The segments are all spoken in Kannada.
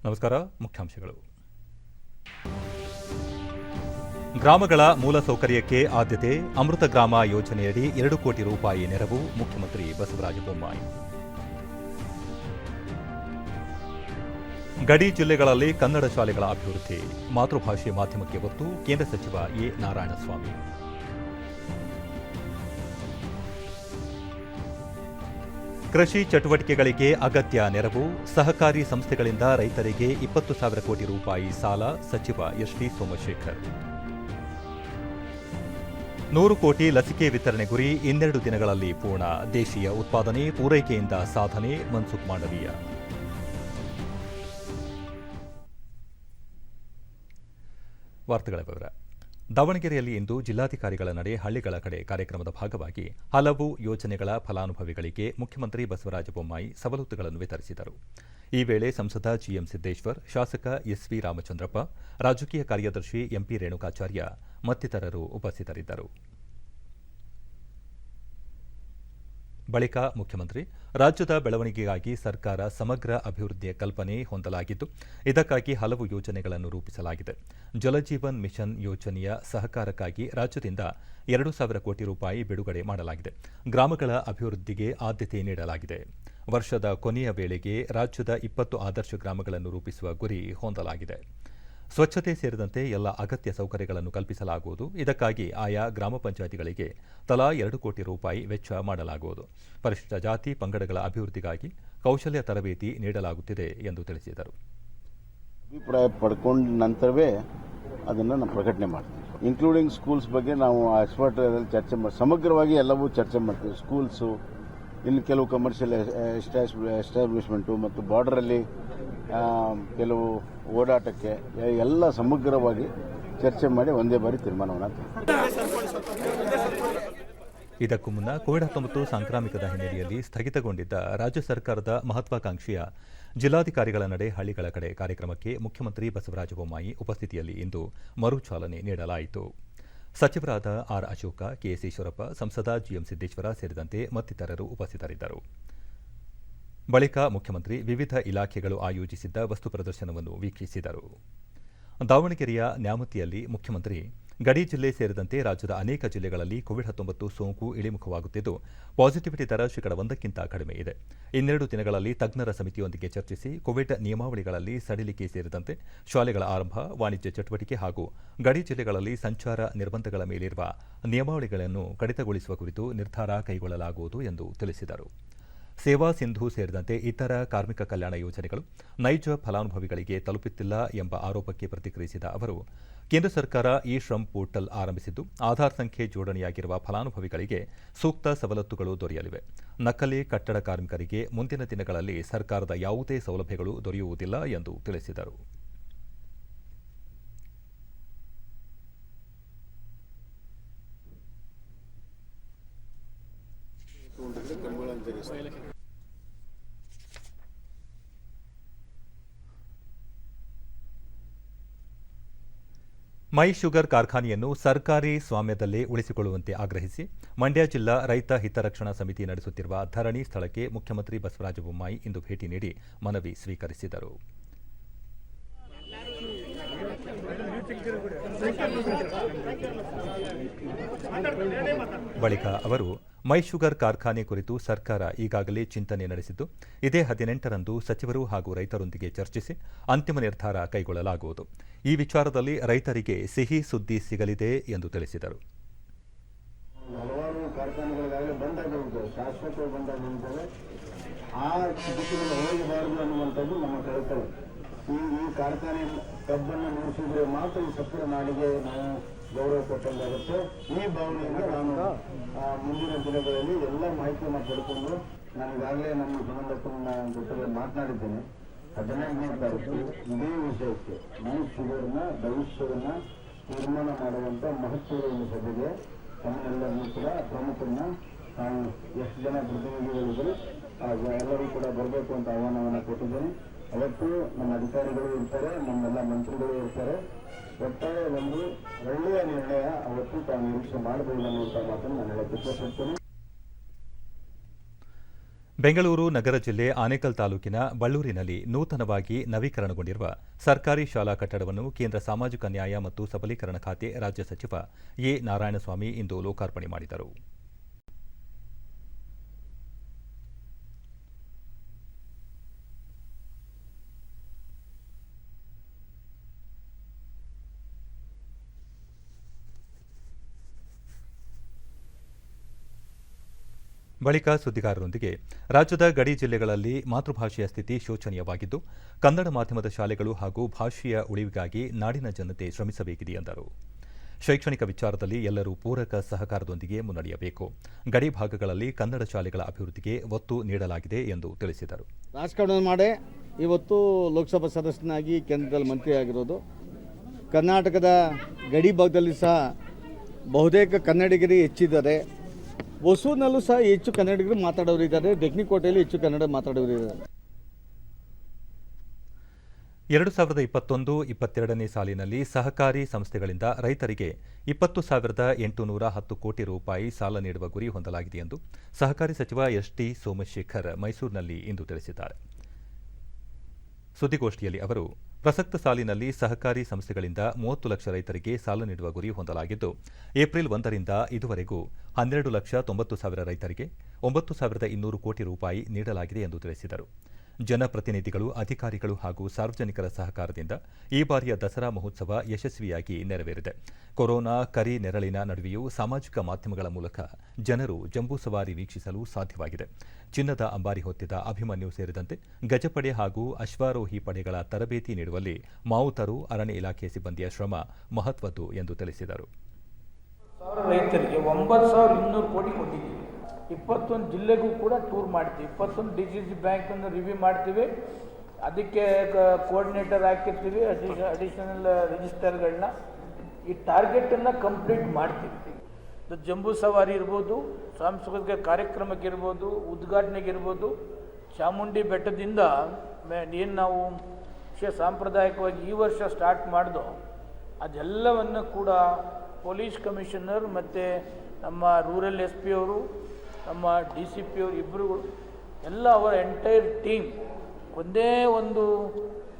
ನಮಸ್ಕಾರ. ಮುಖ್ಯಾಂಶಗಳು. ಗ್ರಾಮಗಳ ಮೂಲಸೌಕರ್ಯಕ್ಕೆ ಆದ್ಯತೆ. ಅಮೃತ ಗ್ರಾಮ ಯೋಜನೆಯಡಿ 2 ಕೋಟಿ ರೂಪಾಯಿ ನೆರವು. ಮುಖ್ಯಮಂತ್ರಿ ಬಸವರಾಜ ಬೊಮ್ಮಾಯಿ. ಗಡಿ ಜಿಲ್ಲೆಗಳಲ್ಲಿ ಕನ್ನಡ ಶಾಲೆಗಳ ಅಭಿವೃದ್ಧಿ. ಮಾತೃಭಾಷೆ ಮಾಧ್ಯಮಕ್ಕೆ ಒತ್ತು. ಕೇಂದ್ರ ಸಚಿವ ಎ. ನಾರಾಯಣಸ್ವಾಮಿ. ಕೃಷಿ ಚಟುವಟಿಕೆಗಳಿಗೆ ಅಗತ್ಯ ನೆರವು. ಸಹಕಾರಿ ಸಂಸ್ಥೆಗಳಿಂದ ರೈತರಿಗೆ 20,000 ಕೋಟಿ ರೂಪಾಯಿ ಸಾಲ. ಸಚಿವ ಎಸ್. ಟಿ. ಸೋಮಶೇಖರ್. 100 ಕೋಟಿ ಲಸಿಕೆ ವಿತರಣೆ ಗುರಿ 12 ದಿನಗಳಲ್ಲಿ ಪೂರ್ಣ. ದೇಶೀಯ ಉತ್ಪಾದನೆ ಪೂರೈಕೆಯಿಂದ ಸಾಧನೆ. ಮನ್ಸುಖ್ ಮಾಂಡವೀಯ. ವಾರ್ತೆಗಳ ವಿವರ. ದಾವಣಗೆರೆಯಲ್ಲಿ ಇಂದು ಜಿಲ್ಲಾಧಿಕಾರಿಗಳ ನಡೆ ಹಳ್ಳಿಗಳ ಕಡೆ ಕಾರ್ಯಕ್ರಮದ ಭಾಗವಾಗಿ ಹಲವು ಯೋಜನೆಗಳ ಫಲಾನುಭವಿಗಳಿಗೆ ಮುಖ್ಯಮಂತ್ರಿ ಬಸವರಾಜ ಬೊಮ್ಮಾಯಿ ಸವಲತ್ತುಗಳನ್ನು ವಿತರಿಸಿದರು. ಈ ವೇಳೆ ಸಂಸದ ಜಿಎಂ ಸಿದ್ದೇಶ್ವರ್, ಶಾಸಕ ಎಸ್ವಿ ರಾಮಚಂದ್ರಪ್ಪ, ರಾಜಕೀಯ ಕಾರ್ಯದರ್ಶಿ ಎಂಪಿ ರೇಣುಕಾಚಾರ್ಯ ಮತ್ತಿತರರು ಉಪಸ್ಥಿತರಿದ್ದರು. ಬಳಿಕ ಮುಖ್ಯಮಂತ್ರಿ, ರಾಜ್ಯದ ಬೆಳವಣಿಗೆಗಾಗಿ ಸರ್ಕಾರ ಸಮಗ್ರ ಅಭಿವೃದ್ಧಿಯ ಕಲ್ಪನೆ ಹೊಂದಲಾಗಿದ್ದು, ಇದಕ್ಕಾಗಿ ಹಲವು ಯೋಜನೆಗಳನ್ನು ರೂಪಿಸಲಾಗಿದೆ. ಜಲಜೀವನ್ ಮಿಷನ್ ಯೋಜನೆಯ ಸಹಕಾರಕ್ಕಾಗಿ ರಾಜ್ಯದಿಂದ 2,000 ಕೋಟಿ ರೂಪಾಯಿ ಬಿಡುಗಡೆ ಮಾಡಲಾಗಿದೆ. ಗ್ರಾಮಗಳ ಅಭಿವೃದ್ಧಿಗೆ ಆದ್ಯತೆ ನೀಡಲಾಗಿದೆ. ವರ್ಷದ ಕೊನೆಯ ವೇಳೆಗೆ ರಾಜ್ಯದ 20 ಆದರ್ಶ ಗ್ರಾಮಗಳನ್ನು ರೂಪಿಸುವ ಗುರಿ ಹೊಂದಲಾಗಿದೆ. ಸ್ವಚ್ಛತೆ ಸೇರಿದಂತೆ ಎಲ್ಲ ಅಗತ್ಯ ಸೌಕರ್ಯಗಳನ್ನು ಕಲ್ಪಿಸಲಾಗುವುದು. ಇದಕ್ಕಾಗಿ ಆಯಾ ಗ್ರಾಮ ಪಂಚಾಯಿತಿಗಳಿಗೆ ತಲಾ 2 ಕೋಟಿ ರೂಪಾಯಿ ವೆಚ್ಚ ಮಾಡಲಾಗುವುದು. ಪರಿಶಿಷ್ಟ ಜಾತಿ ಪಂಗಡಗಳ ಅಭಿವೃದ್ಧಿಗಾಗಿ ಕೌಶಲ್ಯ ತರಬೇತಿ ನೀಡಲಾಗುತ್ತಿದೆ ಎಂದು ತಿಳಿಸಿದರು. ಅಭಿಪ್ರಾಯ ಪಡ್ಕೊಂಡ ನಂತರವೇ ಅದನ್ನು ನಾವು ಪ್ರಕಟಣೆ ಮಾಡ್ತೀವಿ. ಇನ್ಕ್ಲೂಡಿಂಗ್ ಸ್ಕೂಲ್ಸ್ ಬಗ್ಗೆ ನಾವು ಎಕ್ಸ್ಪರ್ಟ್ ಚರ್ಚೆ ಮಾಡಿ ಸಮಗ್ರವಾಗಿ ಎಲ್ಲವೂ ಚರ್ಚೆ ಮಾಡ್ತೀವಿ. ಸ್ಕೂಲ್ಸು, ಇನ್ನು ಕೆಲವು ಕಮರ್ಷಿಯಲ್ ಎಸ್ಟಾಬ್ಲಿಷ್ಮೆಂಟು ಮತ್ತು ಬಾರ್ಡರಲ್ಲಿ ಕೆಲವು ಓಡಾಟಕ್ಕೆ ಎಲ್ಲ ಸಮಗ್ರವಾಗಿ ಚರ್ಚೆ ಮಾಡಿ ಒಂದೇ ಬಾರಿ ತೀರ್ಮಾನವನ್ನು. ಇದಕ್ಕೂ ಮುನ್ನ ಕೋವಿಡ್-19 ಸಾಂಕ್ರಾಮಿಕದ ಹಿನ್ನೆಲೆಯಲ್ಲಿ ಸ್ಥಗಿತಗೊಂಡಿದ್ದ ರಾಜ್ಯ ಸರ್ಕಾರದ ಮಹತ್ವಾಕಾಂಕ್ಷೆಯ ಜಿಲ್ಲಾಧಿಕಾರಿಗಳ ನಡೆ ಹಳ್ಳಿಗಳ ಕಡೆ ಕಾರ್ಯಕ್ರಮಕ್ಕೆ ಮುಖ್ಯಮಂತ್ರಿ ಬಸವರಾಜ ಬೊಮ್ಮಾಯಿ ಉಪಸ್ಥಿತಿಯಲ್ಲಿ ಇಂದು ಮರುಚಾಲನೆ ನೀಡಲಾಯಿತು. ಸಚಿವರಾದ ಆರ್. ಅಶೋಕ, ಕೆಎಸ್ ಈಶ್ವರಪ್ಪ, ಸಂಸದ ಜಿಎಂ ಸಿದ್ದೇಶ್ವರ ಸೇರಿದಂತೆ ಮತ್ತಿತರರು ಉಪಸ್ಥಿತರಿದ್ದರು. ಬಳಿಕ ಮುಖ್ಯಮಂತ್ರಿ ವಿವಿಧ ಇಲಾಖೆಗಳು ಆಯೋಜಿಸಿದ್ದ ವಸ್ತು ಪ್ರದರ್ಶನವನ್ನು ವೀಕ್ಷಿಸಿದರು. ದಾವಣಗೆರೆಯ ನ್ಯಾಮತಿಯಲ್ಲಿ ಮುಖ್ಯಮಂತ್ರಿ, ಗಡಿ ಜಿಲ್ಲೆ ಸೇರಿದಂತೆ ರಾಜ್ಯದ ಅನೇಕ ಜಿಲ್ಲೆಗಳಲ್ಲಿ ಕೋವಿಡ್-19 ಸೋಂಕು ಇಳಿಮುಖವಾಗುತ್ತಿದ್ದು, ಪಾಸಿಟಿವಿಟಿ ದರ 1%ಕ್ಕಿಂತ ಕಡಿಮೆ ಇದೆ. 12 ದಿನಗಳಲ್ಲಿ ತಜ್ಞರ ಸಮಿತಿಯೊಂದಿಗೆ ಚರ್ಚಿಸಿ ಕೋವಿಡ್ ನಿಯಮಾವಳಿಗಳಲ್ಲಿ ಸಡಿಲಿಕೆ ಸೇರಿದಂತೆ ಶಾಲೆಗಳ ಆರಂಭ, ವಾಣಿಜ್ಯ ಚಟುವಟಿಕೆ ಹಾಗೂ ಗಡಿ ಜಿಲ್ಲೆಗಳಲ್ಲಿ ಸಂಚಾರ ನಿರ್ಬಂಧಗಳ ಮೇಲಿರುವ ನಿಯಮಾವಳಿಗಳನ್ನು ಕಡಿತಗೊಳಿಸುವ ಕುರಿತು ನಿರ್ಧಾರ ಕೈಗೊಳ್ಳಲಾಗುವುದು ಎಂದು ತಿಳಿಸಿದರು. ಸೇವಾ ಸಿಂಧು ಸೇರಿದಂತೆ ಇತರ ಕಾರ್ಮಿಕ ಕಲ್ಯಾಣ ಯೋಜನೆಗಳು ನೈಜ ಫಲಾನುಭವಿಗಳಿಗೆ ತಲುಪುತ್ತಿಲ್ಲ ಎಂಬ ಆರೋಪಕ್ಕೆ ಪ್ರತಿಕ್ರಿಯಿಸಿದ ಅವರು, ಕೇಂದ್ರ ಸರ್ಕಾರ ಇ ಶ್ರಮ್ ಪೋರ್ಟಲ್ ಆರಂಭಿಸಿದ್ದು, ಆಧಾರ್ ಸಂಖ್ಯೆ ಜೋಡಣೆಯಾಗಿರುವ ಫಲಾನುಭವಿಗಳಿಗೆ ಸೂಕ್ತ ಸವಲತ್ತುಗಳು ದೊರೆಯಲಿವೆ. ನಕಲಿ ಕಟ್ಟಡ ಕಾರ್ಮಿಕರಿಗೆ ಮುಂದಿನ ದಿನಗಳಲ್ಲಿ ಸರ್ಕಾರದ ಯಾವುದೇ ಸೌಲಭ್ಯಗಳು ದೊರೆಯುವುದಿಲ್ಲ ಎಂದು ತಿಳಿಸಿದರು. ಮೈ ಶುಗರ್ ಕಾರ್ಖಾನೆಯನ್ನು ಸರ್ಕಾರಿ ಸ್ವಾಮ್ಯದಲ್ಲೇ ಉಳಿಸಿಕೊಳ್ಳುವಂತೆ ಆಗ್ರಹಿಸಿ ಮಂಡ್ಯ ಜಿಲ್ಲಾ ರೈತ ಹಿತರಕ್ಷಣಾ ಸಮಿತಿ ನಡೆಸುತ್ತಿರುವ ಧರಣಿ ಸ್ಥಳಕ್ಕೆ ಮುಖ್ಯಮಂತ್ರಿ ಬಸವರಾಜ ಬೊಮ್ಮಾಯಿ ಇಂದು ಭೇಟಿ ನೀಡಿ ಮನವಿ ಸ್ವೀಕರಿಸಿದರು. ಬಳಿಕ ಅವರು ಮೈ ಶುಗರ್ ಕಾರ್ಖಾನೆ ಕುರಿತು ಸರ್ಕಾರ ಈಗಾಗಲೇ ಚಿಂತನೆ ನಡೆಸಿದ್ದು, ಇದೇ 18ರಂದು ಸಚಿವರು ಹಾಗೂ ರೈತರೊಂದಿಗೆ ಚರ್ಚಿಸಿ ಅಂತಿಮ ನಿರ್ಧಾರ ಕೈಗೊಳ್ಳಲಾಗುವುದು. ಈ ವಿಚಾರದಲ್ಲಿ ರೈತರಿಗೆ ಸಿಹಿ ಸುದ್ದಿ ಸಿಗಲಿದೆ ಎಂದು ತಿಳಿಸಿದರು. ಹಲವಾರು ಕಾರ್ಖಾನೆಗಳಿಗಾಗಲೇ ಬಂದಾಗಿರುವುದು, ಶಾಶ್ವತ ಬಂದಾಗಿರುತ್ತದೆ. ಆ ಸ್ಥಿತಿಗಳು ಹೋಗಬಾರದು ಅನ್ನುವಂಥದ್ದು ನಮ್ಮ ಕಳಕಳಿ. ಈ ಕಾರ್ಖಾನೆ ಕಬ್ಬನ್ನು ನುಡಿಸಿದ್ರೆ ಮಾತ್ರ ಈ ಸಕ್ಕರೆ ನಾಡಿಗೆ ನಾವು ಗೌರವ ಕೊಟ್ಟಂತಾಗುತ್ತೆ. ಈ ಭಾವನೆಯಿಂದ ನಾನು ಮುಂದಿನ ದಿನಗಳಲ್ಲಿ ಎಲ್ಲ ಮಾಹಿತಿಯನ್ನು ಪಡ್ಕೊಂಡು, ನನಗಾಗಲೇ ನಮ್ಮ ಸಂಬಂಧಪಟ್ಟ ಜೊತೆಗೆ ಮಾತನಾಡಿದ್ದೇನೆ. 15ನೇ ತಾರೀಕು ಇದೇ ವಿಷಯಕ್ಕೆ ಮೈ ಶುಗರ್ನ ಭವಿಷ್ಯವನ್ನ ತೀರ್ಮಾನ ಮಾಡುವಂತ ಮಹತ್ವದ ಒಂದು ಸಭೆಗೆ ತಮ್ಮೆಲ್ಲರನ್ನೂ ಕೂಡ ಪ್ರಮುಖರನ್ನ ನಾನು ಎಷ್ಟು ಜನ ಪ್ರತಿನಿಧಿಗಳಿದ್ರು ಎಲ್ಲರೂ ಕೂಡ ಬರಬೇಕು ಅಂತ ಆಹ್ವಾನವನ್ನು ಕೊಟ್ಟಿದ್ದೇನೆ. ಅವತ್ತು ನಮ್ಮ ಅಧಿಕಾರಿಗಳು ಇರ್ತಾರೆ, ನಮ್ಮೆಲ್ಲ ಮಂತ್ರಿಗಳು ಇರ್ತಾರೆ. ಒಟ್ಟಾರೆ ಒಂದು ಒಳ್ಳೆಯ ನಿರ್ಣಯ ಅವತ್ತು ತಾವು ನಿರೀಕ್ಷೆ ಮಾಡಬಹುದು ಅನ್ನುವಂಥ ಮಾತನ್ನು ನಾನು ಹೇಳಕ್ಕೆ ಇಷ್ಟಪಡ್ತೇನೆ. ಬೆಂಗಳೂರು ನಗರ ಜಿಲ್ಲೆ ಆನೇಕಲ್ ತಾಲೂಕಿನ ಬಳ್ಳೂರಿನಲ್ಲಿ ನೂತನವಾಗಿ ನವೀಕರಣಗೊಂಡಿರುವ ಸರ್ಕಾರಿ ಶಾಲಾ ಕಟ್ಟಡವನ್ನು ಕೇಂದ್ರ ಸಾಮಾಜಿಕ ನ್ಯಾಯ ಮತ್ತು ಸಬಲೀಕರಣ ಖಾತೆ ರಾಜ್ಯ ಸಚಿವ ಎ ನಾರಾಯಣಸ್ವಾಮಿ ಇಂದು ಲೋಕಾರ್ಪಣೆ ಮಾಡಿದರು. ಬಳಿಕ ಸುದ್ದಿಗಾರರೊಂದಿಗೆ ರಾಜ್ಯದ ಗಡಿ ಜಿಲ್ಲೆಗಳಲ್ಲಿ ಮಾತೃಭಾಷೆಯ ಸ್ಥಿತಿ ಶೋಚನೀಯವಾಗಿದ್ದು, ಕನ್ನಡ ಮಾಧ್ಯಮದ ಶಾಲೆಗಳು ಹಾಗೂ ಭಾಷೆಯ ಉಳಿವಿಗಾಗಿ ನಾಡಿನ ಜನತೆ ಶ್ರಮಿಸಬೇಕಿದೆ ಎಂದರು. ಶೈಕ್ಷಣಿಕ ವಿಚಾರದಲ್ಲಿ ಎಲ್ಲರೂ ಪೂರಕ ಸಹಕಾರದೊಂದಿಗೆ ಮುನ್ನಡೆಯಬೇಕು. ಗಡಿ ಭಾಗಗಳಲ್ಲಿ ಕನ್ನಡ ಶಾಲೆಗಳ ಅಭಿವೃದ್ಧಿಗೆ ಒತ್ತು ನೀಡಲಾಗಿದೆ ಎಂದು ತಿಳಿಸಿದರು. ರಾಜಕಾರಣ ಮಾಡೇ ಇವತ್ತು ಲೋಕಸಭಾ ಸದಸ್ಯನಾಗಿ ಕೇಂದ್ರದಲ್ಲಿ ಮಂತ್ರಿ ಆಗಿರೋದು. ಕರ್ನಾಟಕದ ಗಡಿ ಭಾಗದಲ್ಲಿ ಸಹ ಬಹುತೇಕ ಕನ್ನಡಿಗರು ಹೆಚ್ಚಿದ್ದಾರೆ. ಹೊಸೂರಿನಲ್ಲೂ ಸಹ ಹೆಚ್ಚು ಕನ್ನಡಿಗರು ಮಾತಾಡೋರು ಇದ್ದಾರೆ. ಟೆಕ್ನಿಕೋಟೆಯಲ್ಲಿ ಹೆಚ್ಚು ಕನ್ನಡ ಮಾತಾಡೋರು ಇದ್ದಾರೆ. 2021-22ನೇ ಸಾಲಿನಲ್ಲಿ ಸಹಕಾರಿ ಸಂಸ್ಥೆಗಳಿಂದ ರೈತರಿಗೆ 20,810 ಕೋಟಿ ರೂಪಾಯಿ ಸಾಲ ನೀಡುವ ಗುರಿ ಹೊಂದಲಾಗಿದೆ ಎಂದು ಸಹಕಾರಿ ಸಚಿವ ಎಸ್.ಟಿ. ಸೋಮಶೇಖರ್ ಮೈಸೂರಿನಲ್ಲಿ ಇಂದು ತಿಳಿಸಿದ್ದಾರೆ. ಸುದ್ದಿಗೋಷ್ಠಿಯಲ್ಲಿ ಅವರು, ಪ್ರಸಕ್ತ ಸಾಲಿನಲ್ಲಿ ಸಹಕಾರಿ ಸಂಸ್ಥೆಗಳಿಂದ 30 ಲಕ್ಷ ರೈತರಿಗೆ ಸಾಲ ನೀಡುವ ಗುರಿ ಹೊಂದಲಾಗಿದ್ದು, ಏಪ್ರಿಲ್ 1ರಿಂದ ಇದುವರೆಗೂ 12,90,000 ರೈತರಿಗೆ 9,200 ಕೋಟಿ ರೂಪಾಯಿ ನೀಡಲಾಗಿದೆ ಎಂದು ತಿಳಿಸಿದರು. ಜನಪ್ರತಿನಿಧಿಗಳು, ಅಧಿಕಾರಿಗಳು ಹಾಗೂ ಸಾರ್ವಜನಿಕರ ಸಹಕಾರದಿಂದ ಈ ಬಾರಿಯ ದಸರಾ ಮಹೋತ್ಸವ ಯಶಸ್ವಿಯಾಗಿ ನೆರವೇರಿದೆ. ಕೊರೋನಾ ಕರಿ ನೆರಳಿನ ನಡುವೆಯೂ ಸಾಮಾಜಿಕ ಮಾಧ್ಯಮಗಳ ಮೂಲಕ ಜನರು ಜಂಬೂ ಸವಾರಿ ವೀಕ್ಷಿಸಲು ಸಾಧ್ಯವಾಗಿದೆ. ಚಿನ್ನದ ಅಂಬಾರಿ ಹೊತ್ತಿದ ಅಭಿಮನ್ಯು ಸೇರಿದಂತೆ ಗಜಪಡೆ ಹಾಗೂ ಅಶ್ವಾರೋಹಿ ಪಡೆಗಳ ತರಬೇತಿ ನೀಡುವಲ್ಲಿ ಮಾವುತರು, ಅರಣ್ಯ ಇಲಾಖೆ ಸಿಬ್ಬಂದಿಯ ಶ್ರಮ ಮಹತ್ವದ್ದು ಎಂದು ತಿಳಿಸಿದರು. ರೈತರಿಗೆ 9,200 ಕೋಟಿ ಕೊಟ್ಟಿದ್ದೀವಿ. 21 ಜಿಲ್ಲೆಗೂ ಕೂಡ ಟೂರ್ ಮಾಡ್ತೀವಿ. 21 DCC ಬ್ಯಾಂಕನ್ನು ರಿವ್ಯೂ ಮಾಡ್ತೀವಿ. ಅದಕ್ಕೆ ಕೋಆರ್ಡಿನೇಟರ್ ಹಾಕಿರ್ತೀವಿ, ಅಡಿಷನಲ್ ರಿಜಿಸ್ಟರ್ಗಳನ್ನ. ಈ ಟಾರ್ಗೆಟನ್ನು ಕಂಪ್ಲೀಟ್ ಮಾಡ್ತೀವಿ. ಜಂಬೂ ಸವಾರಿ ಇರ್ಬೋದು, ಸಾಂಸ್ಕೃತಿಕ ಕಾರ್ಯಕ್ರಮಕ್ಕಿರ್ಬೋದು, ಉದ್ಘಾಟನೆಗಿರ್ಬೋದು, ಚಾಮುಂಡಿ ಬೆಟ್ಟದಿಂದ ಏನು ನಾವು ಸಾಂಪ್ರದಾಯಿಕವಾಗಿ ಈ ವರ್ಷ ಸ್ಟಾರ್ಟ್ ಮಾಡಿದೋ ಅದೆಲ್ಲವನ್ನು ಕೂಡ ಪೊಲೀಸ್ ಕಮಿಷನರ್ ಮತ್ತು ನಮ್ಮ ರೂರಲ್ SP ಅವರು, ನಮ್ಮ DCP ಅವರು ಇಬ್ಬರು ಎಲ್ಲ ಅವರ ಎಂಟೈರ್ ಟೀಮ್ ಒಂದೇ ಒಂದು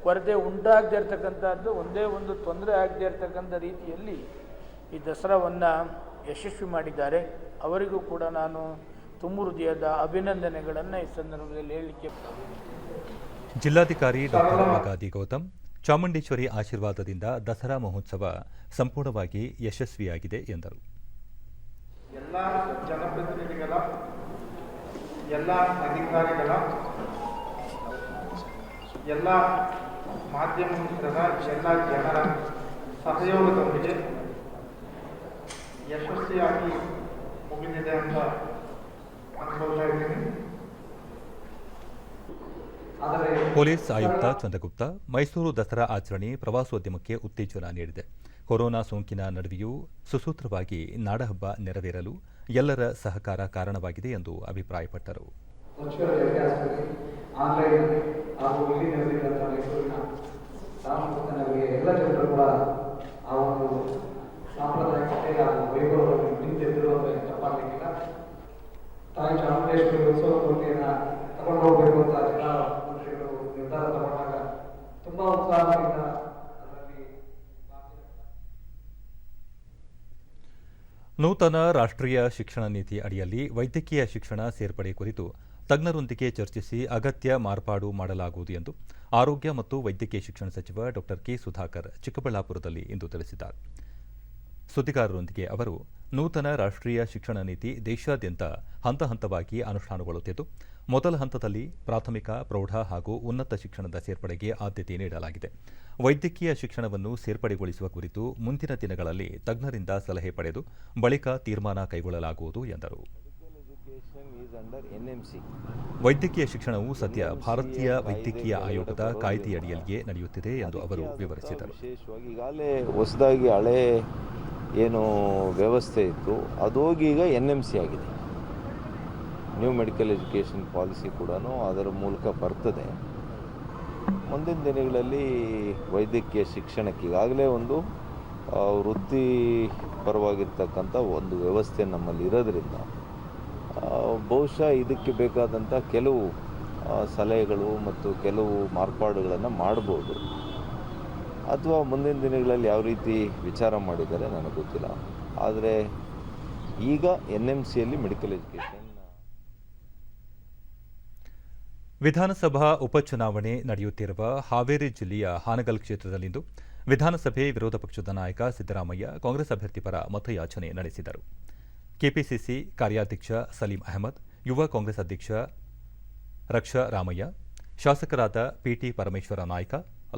ಕೊರತೆ ಉಂಟಾಗದೇ ಇರತಕ್ಕಂಥದ್ದು, ಒಂದೇ ಒಂದು ತೊಂದರೆ ಆಗದೇ ಇರತಕ್ಕಂಥ ರೀತಿಯಲ್ಲಿ ಈ ದಸರಾವನ್ನು ಯಶಸ್ವಿ ಮಾಡಿದ್ದಾರೆ. ಅವರಿಗೂ ಕೂಡ ನಾನು ತುಂಬ ಹೃದಯದ ಅಭಿನಂದನೆಗಳನ್ನು ಈ ಸಂದರ್ಭದಲ್ಲಿ ಹೇಳಲಿಕ್ಕೆ. ಜಿಲ್ಲಾಧಿಕಾರಿ ಡಾ. ಅಗಾದಿ ಗೌತಮ್, ಚಾಮುಂಡೇಶ್ವರಿ ಆಶೀರ್ವಾದದಿಂದ ದಸರಾ ಮಹೋತ್ಸವ ಸಂಪೂರ್ಣವಾಗಿ ಯಶಸ್ವಿಯಾಗಿದೆ ಎಂದರು. ಎಲ್ಲ ಜನಪ್ರತಿನಿಧಿಗಳ, ಎಲ್ಲ ಅಧಿಕಾರಿಗಳ, ಎಲ್ಲ ಮಾಧ್ಯಮ ಮಿತ್ರರ, ಎಲ್ಲ ಜನರ ಸಹಯೋಗದೊಂದಿಗೆ ಯಶಸ್ವಿಯಾಗಿ ಮುಗಿದಿದೆ ಅಂತ ಅನ್ಕೊಳ್ತಾ ಇದ್ದೀನಿ. ಪೊಲೀಸ್ ಆಯುಕ್ತ ಚಂದ್ರಗುಪ್ತ, ಮೈಸೂರು ದಸರಾ ಆಚರಣೆ ಪ್ರವಾಸೋದ್ಯಮಕ್ಕೆ ಉತ್ತೇಜನ ನೀಡಿದೆ. ಕೊರೋನಾ ಸೋಂಕಿನ ನಡುವೆಯೂ ಸುಸೂತ್ರವಾಗಿ ನಾಡಹಬ್ಬ ನೆರವೇರಲು ಎಲ್ಲರ ಸಹಕಾರ ಕಾರಣವಾಗಿದೆ ಎಂದು ಅಭಿಪ್ರಾಯಪಟ್ಟರು. ತಾಯಿ ಚಾಮುಂಡೇಶ್ವರಿ ಉತ್ಸವ ಮೂರ್ತಿಯನ್ನು ತಗೊಂಡು ಹೋಗಬೇಕು ಅಂತ ಜಿಲ್ಲಾ ಮಂತ್ರಿಗಳು ನಿರ್ಧಾರ ತಗೊಂಡಾಗ ತುಂಬಾ ಉತ್ಸಾಹದಿಂದ ಅದರಲ್ಲಿ. ನೂತನ ರಾಷ್ಟ್ರೀಯ ಶಿಕ್ಷಣ ನೀತಿ ಅಡಿಯಲ್ಲಿ ವೈದ್ಯಕೀಯ ಶಿಕ್ಷಣ ಸೇರ್ಪಡೆ ಕುರಿತು ತಜ್ಞರೊಂದಿಗೆ ಚರ್ಚಿಸಿ ಅಗತ್ಯ ಮಾರ್ಪಾಡು ಮಾಡಲಾಗುವುದು ಎಂದು ಆರೋಗ್ಯ ಮತ್ತು ವೈದ್ಯಕೀಯ ಶಿಕ್ಷಣ ಸಚಿವ ಡಾ. ಕೆ. ಸುಧಾಕರ್ ಚಿಕ್ಕಬಳ್ಳಾಪುರದಲ್ಲಿ ಇಂದು ತಿಳಿಸಿದ್ದಾರೆ. ಸುದ್ದಿಗಾರರೊಂದಿಗೆ ಅವರು, ನೂತನ ರಾಷ್ಟ್ರೀಯ ಶಿಕ್ಷಣ ನೀತಿ ದೇಶಾದ್ಯಂತ ಹಂತ ಹಂತವಾಗಿ ಅನುಷ್ಠಾನಗೊಳ್ಳುತ್ತಿದ್ದು, ಮೊದಲ ಹಂತದಲ್ಲಿ ಪ್ರಾಥಮಿಕ, ಪ್ರೌಢ ಹಾಗೂ ಉನ್ನತ ಶಿಕ್ಷಣದ ಸೇರ್ಪಡೆಗೆ ಆದ್ಯತೆ ನೀಡಲಾಗಿದೆ. ವೈದ್ಯಕೀಯ ಶಿಕ್ಷಣವನ್ನು ಸೇರ್ಪಡೆಗೊಳಿಸುವ ಕುರಿತು ಮುಂದಿನ ದಿನಗಳಲ್ಲಿ ತಜ್ಞರಿಂದ ಸಲಹೆ ಪಡೆದು ಬಳಿಕ ತೀರ್ಮಾನ ಕೈಗೊಳ್ಳಲಾಗುವುದು ಎಂದರು. ವೈದ್ಯಕೀಯ ಶಿಕ್ಷಣವು ಸದ್ಯ ಭಾರತೀಯ ವೈದ್ಯಕೀಯ ಆಯೋಗದ ಕಾಯ್ದೆಯಡಿಯಲ್ಲಿಯೇ ನಡೆಯುತ್ತಿದೆ ಎಂದು ಅವರು ವಿವರಿಸಿದರು. ವಿಶೇಷವಾಗಿ ಈಗಾಗಲೇ ಹೊಸದಾಗಿ ಹಳೆ ಏನು ವ್ಯವಸ್ಥೆ ಇತ್ತು ಅದು ಹೋಗಿ ಈಗ NMC ಆಗಿದೆ. ನ್ಯೂ ಮೆಡಿಕಲ್ ಎಜುಕೇಷನ್ ಪಾಲಿಸಿ ಕೂಡ ಅದರ ಮೂಲಕ ಬರ್ತದೆ. ಮುಂದಿನ ದಿನಗಳಲ್ಲಿ ವೈದ್ಯಕೀಯ ಶಿಕ್ಷಣಕ್ಕೆ ಈಗಾಗಲೇ ಒಂದು ವೃತ್ತಿಪರವಾಗಿರ್ತಕ್ಕಂಥ ಒಂದು ವ್ಯವಸ್ಥೆ ನಮ್ಮಲ್ಲಿ ಇರೋದ್ರಿಂದ ಬಹುಶಃ ಇದಕ್ಕೆ ಬೇಕಾದಂಥ ಕೆಲವು ಸಲಹೆಗಳು ಮತ್ತು ಕೆಲವು ಮಾರ್ಪಾಡುಗಳನ್ನು ಮಾಡ್ಬೋದು. ಅಥವಾ ಮುಂದಿನ ದಿನಗಳಲ್ಲಿ ಯಾವ ರೀತಿ ವಿಚಾರ ಮಾಡಿದ್ದಾರೆ ನನಗೆ ಗೊತ್ತಿಲ್ಲ. ಆದರೆ ಈಗ NMCಯಲ್ಲಿ ಮೆಡಿಕಲ್ ಎಜುಕೇಷನ್. ವಿಧಾನಸಭಾ ಉಪಚುನಾವಣೆ ನಡೆಯುತ್ತಿರುವ ಹಾವೇರಿ ಜಿಲ್ಲೆಯ ಹಾನಗಲ್ ಕ್ಷೇತ್ರದಲ್ಲಿಂದು ವಿಧಾನಸಭೆ ವಿರೋಧ ಪಕ್ಷದ ನಾಯಕ ಸಿದ್ದರಾಮಯ್ಯ ಕಾಂಗ್ರೆಸ್ ಅಭ್ಯರ್ಥಿ ಪರ ಮತಯಾಚನೆ ನಡೆಸಿದರು. ಕೆಪಿಸಿಸಿ ಕಾರ್ಯಾಧ್ಯಕ್ಷ ಸಲೀಂ ಅಹಮದ್, ಯುವ ಕಾಂಗ್ರೆಸ್ ಅಧ್ಯಕ್ಷ ರಕ್ಷಾ ರಾಮಯ್ಯ, ಶಾಸಕರಾದ ಪಿಟಿ ಪರಮೇಶ್ವರ ನಾಯ್ಕ,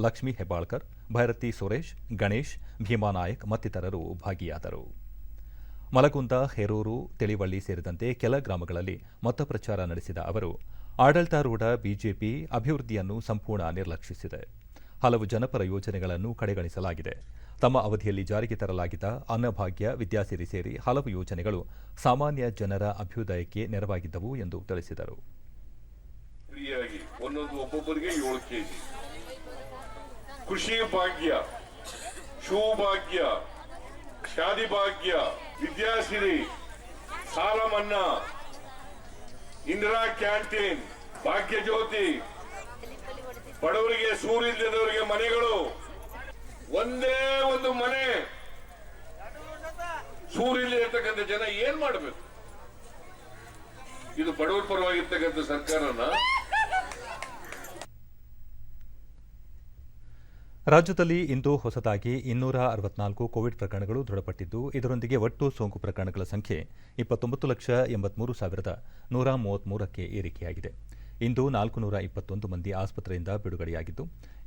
ಲಕ್ಷ್ಮೀ ಹೆಬ್ಬಾಳ್ಕರ್, ಭೈರತಿ ಸುರೇಶ್, ಗಣೇಶ್, ಭೀಮಾನಾಯಕ್ ಮತ್ತಿತರರು ಭಾಗಿಯಾದರು. ಮಲಗುಂದ, ಹೇರೂರು, ತಿಳಿವಳ್ಳಿ ಸೇರಿದಂತೆ ಕೆಲ ಗ್ರಾಮಗಳಲ್ಲಿ ಮತಪ್ರಚಾರ ನಡೆಸಿದ ಅವರು, ಆಡಳಿತಾರೂಢ ಬಿಜೆಪಿ ಅಭಿವೃದ್ಧಿಯನ್ನು ಸಂಪೂರ್ಣ ನಿರ್ಲಕ್ಷಿಸಿದೆ. ಹಲವು ಜನಪರ ಯೋಜನೆಗಳನ್ನು ಕಡೆಗಣಿಸಲಾಗಿದೆ. ತಮ್ಮ ಅವಧಿಯಲ್ಲಿ ಜಾರಿಗೆ ತರಲಾಗಿದ್ದ ಅನ್ನಭಾಗ್ಯ, ವಿದ್ಯಾಸಿರಿ ಸೇರಿ ಹಲವು ಯೋಜನೆಗಳು ಸಾಮಾನ್ಯ ಜನರ ಅಭ್ಯುದಯಕ್ಕೆ ನೆರವಾಗಿದ್ದವು ಎಂದು ತಿಳಿಸಿದರು. ಒಬ್ಬೊಬ್ಬರಿಗೆ 7 kg ಕೃಷಿ ಭಾಗ್ಯ, ಶೂ ಭಾಗ್ಯ, ಶಾದಿ ಭಾಗ್ಯ, ವಿದ್ಯಾಸಿರಿ, ಸಾಲ ಮನ್ನಾ, ಇಂದಿರಾ ಕ್ಯಾಂಟೀನ್, ಭಾಗ್ಯ ಜ್ಯೋತಿ, ಬಡವರಿಗೆ ಸೂರಿಲ್ಲದವರಿಗೆ ಮನೆಗಳು. ಒಂದೇ ಒಂದು ಮನೆ ಸೂರಿಲ್ಲತಕ್ಕಂಥ ಜನ ಏನ್ ಮಾಡಬೇಕು? ಇದು ಬಡವರ ಪರವಾಗಿರ್ತಕ್ಕಂಥ ಸರ್ಕಾರನ. ರಾಜ್ಯದಲ್ಲಿ ಇಂದು ಹೊಸದಾಗಿ 264 ಕೋವಿಡ್ ಪ್ರಕರಣಗಳು ದೃಢಪಟ್ಟಿದ್ದು, ಇದರೊಂದಿಗೆ ಒಟ್ಟು ಸೋಂಕು ಪ್ರಕರಣಗಳ ಸಂಖ್ಯೆ 29,83,133ಕ್ಕೆ ಏರಿಕೆಯಾಗಿದೆ. ಇಂದು 421 ಮಂದಿ ಆಸ್ಪತ್ರೆಯಿಂದ ಬಿಡುಗಡೆಯಾಗಿದ್ದು,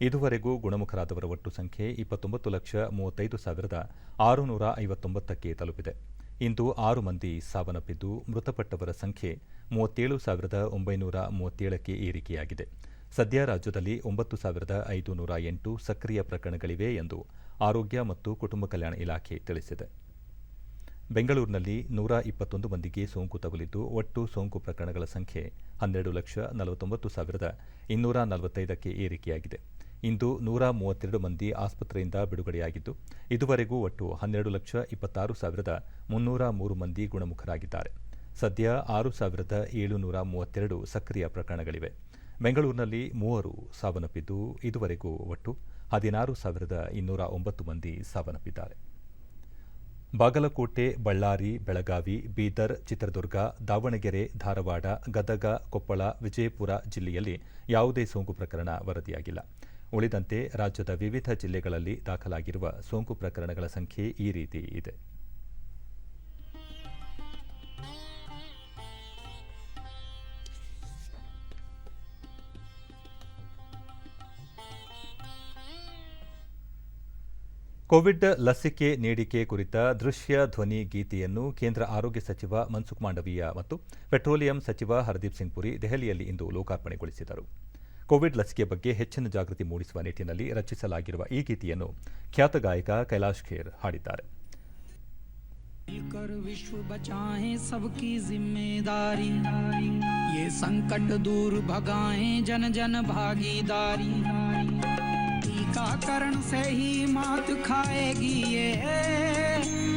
ಇದುವರೆಗೂ ಗುಣಮುಖರಾದವರ ಒಟ್ಟು ಸಂಖ್ಯೆ 29,35,659ಕ್ಕೆ ತಲುಪಿದೆ. ಇಂದು 6 ಮಂದಿ ಸಾವನ್ನಪ್ಪಿದ್ದು, ಮೃತಪಟ್ಟವರ ಸಂಖ್ಯೆ 37,937ಕ್ಕೆ ಏರಿಕೆಯಾಗಿದೆ. ಸದ್ಯ ರಾಜ್ಯದಲ್ಲಿ 9,508 ಸಕ್ರಿಯ ಪ್ರಕರಣಗಳಿವೆ ಎಂದು ಆರೋಗ್ಯ ಮತ್ತು ಕುಟುಂಬ ಕಲ್ಯಾಣ ಇಲಾಖೆ ತಿಳಿಸಿದೆ. ಬೆಂಗಳೂರಿನಲ್ಲಿ 121 ಮಂದಿಗೆ ಸೋಂಕು ತಗುಲಿದ್ದು, ಒಟ್ಟು ಸೋಂಕು ಪ್ರಕರಣಗಳ ಸಂಖ್ಯೆ 12,49,245ಕ್ಕೆ ಏರಿಕೆಯಾಗಿದೆ. ಇಂದು 132 ಮಂದಿ ಆಸ್ಪತ್ರೆಯಿಂದ ಬಿಡುಗಡೆಯಾಗಿದ್ದು, ಇದುವರೆಗೂ ಒಟ್ಟು 12,26,303 ಮಂದಿ ಗುಣಮುಖರಾಗಿದ್ದಾರೆ. ಸದ್ಯ 6,732 ಸಕ್ರಿಯ ಪ್ರಕರಣಗಳಿವೆ. ಬೆಂಗಳೂರಿನಲ್ಲಿ 3 ಸಾವನ್ನಪ್ಪಿದ್ದು, ಇದುವರೆಗೂ ಒಟ್ಟು 16,209 ಮಂದಿ ಸಾವನ್ನಪ್ಪಿದ್ದಾರೆ. ಬಾಗಲಕೋಟೆ, ಬಳ್ಳಾರಿ, ಬೆಳಗಾವಿ, ಬೀದರ್, ಚಿತ್ರದುರ್ಗ, ದಾವಣಗೆರೆ, ಧಾರವಾಡ, ಗದಗ, ಕೊಪ್ಪಳ, ವಿಜಯಪುರ ಜಿಲ್ಲೆಯಲ್ಲಿ ಯಾವುದೇ ಸೋಂಕು ಪ್ರಕರಣ ವರದಿಯಾಗಿಲ್ಲ. ಉಳಿದಂತೆ ರಾಜ್ಯದ ವಿವಿಧ ಜಿಲ್ಲೆಗಳಲ್ಲಿ ದಾಖಲಾಗಿರುವ ಸೋಂಕು ಪ್ರಕರಣಗಳ ಸಂಖ್ಯೆ ಈ ರೀತಿ ಇದೆ. ಕೋವಿಡ್ ಲಸಿಕೆ ನೀಡಿಕೆ ಕುರಿತ ದೃಶ್ಯ ಧ್ವನಿ ಗೀತೆಯನ್ನು ಕೇಂದ್ರ ಆರೋಗ್ಯ ಸಚಿವ ಮನ್ಸುಖ್ ಮಾಂಡವೀಯ ಮತ್ತು ಪೆಟ್ರೋಲಿಯಂ ಸಚಿವ ಹರ್ದೀಪ್ ಸಿಂಗ್ ಪುರಿ ದೆಹಲಿಯಲ್ಲಿ ಇಂದು ಲೋಕಾರ್ಪಣೆಗೊಳಿಸಿದರು. ಕೋವಿಡ್ ಲಸಿಕೆ ಬಗ್ಗೆ ಹೆಚ್ಚಿನ ಜಾಗೃತಿ ಮೂಡಿಸುವ ನಿಟ್ಟಿನಲ್ಲಿ ರಚಿಸಲಾಗಿರುವ ಈ ಗೀತೆಯನ್ನು ಖ್ಯಾತ ಗಾಯಕ ಕೈಲಾಶ್ ಖೇರ್ ಹಾಡಿದ್ದಾರೆ. कर विश्व बचाएं सबकी जिम्मेदारी, ये संकट दूर भगाएं जन जन भागीदारी, टीकाकरण से ही मात खाएगी ये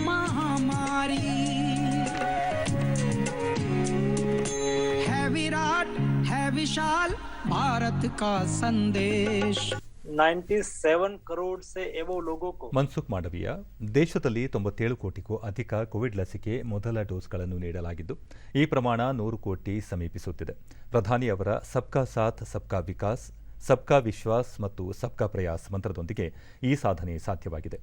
महामारी। है विराट है विशाल भारत का संदेश, 97 करोड़ से एवो लोगों को. ಮನ್ಸುಖ್ ಮಾಂಡವೀಯ, ದೇಶದಲ್ಲಿ 97 ಕೋಟಿಗೂ ಅಧಿಕ ಕೋವಿಡ್ ಲಸಿಕೆ ಮೊದಲ ಡೋಸ್ಗಳನ್ನು ನೀಡಲಾಗಿದ್ದು, ಈ ಪ್ರಮಾಣ 100 ಕೋಟಿ ಸಮೀಪಿಸುತ್ತಿದೆ. ಪ್ರಧಾನಿ ಅವರ ಸಬ್ಕಾ ಸಾಥ್ ಸಬ್ಕಾ ವಿಕಾಸ್, ಸಬ್ಕಾ ವಿಶ್ವಾಸ್ ಮತ್ತು ಸಬ್ಕಾ ಪ್ರಯಾಸ್ ಮಂತ್ರದೊಂದಿಗೆ ಈ ಸಾಧನೆ ಸಾಧ್ಯವಾಗಿದೆ.